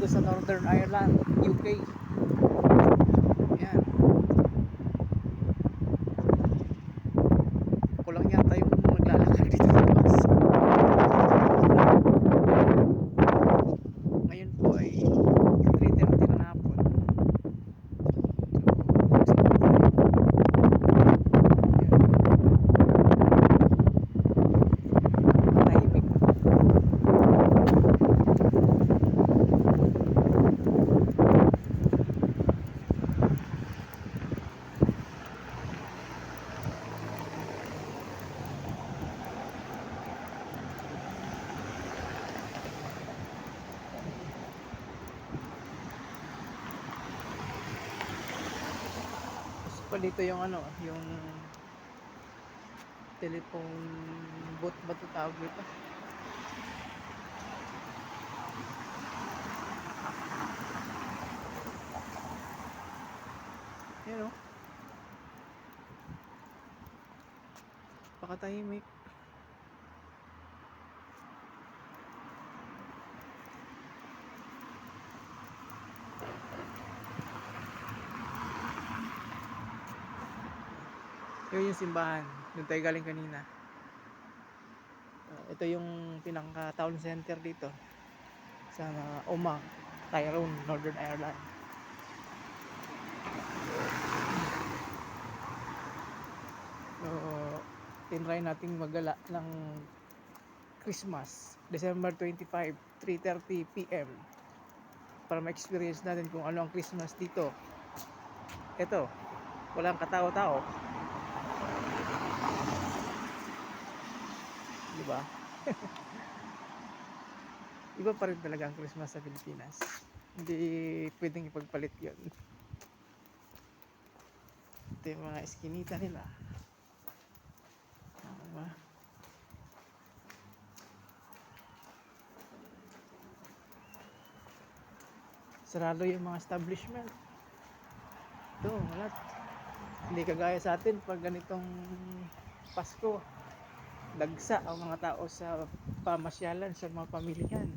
dito sa Northern Ireland, UK. Yan. Ako lang yata yung naglalakad dito sa labas. Ngayon po ay 3:30 ng hapon. Tahimik. Gusto pa dito yung ano, yung telephone booth ba ito tawag dito? Yan o. Pakatahimik. Yun yung simbahan. Doon tayo galing kanina. Ito yung pinaka town center dito sa Omagh, Tyrone, Northern Ireland. So, tinry nating magala ng Christmas, December 25, 3:30 PM para ma-experience natin kung ano ang Christmas dito. Ito, walang katao-tao. Di ba? Iba pa rin talaga ang Christmas sa Pilipinas. Hindi pwedeng ipagpalit yun. Ito yung mga eskinita nila. Diba? Sarado yung mga establishment. Ito, wala. Hindi kagaya sa atin pag ganitong Pasko. Dagsa ang mga tao sa pamasyalan, sa mga pamilyan.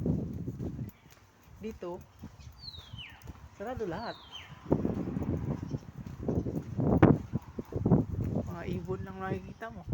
Dito, sarado lahat. Mga ibon lang nakikita mo.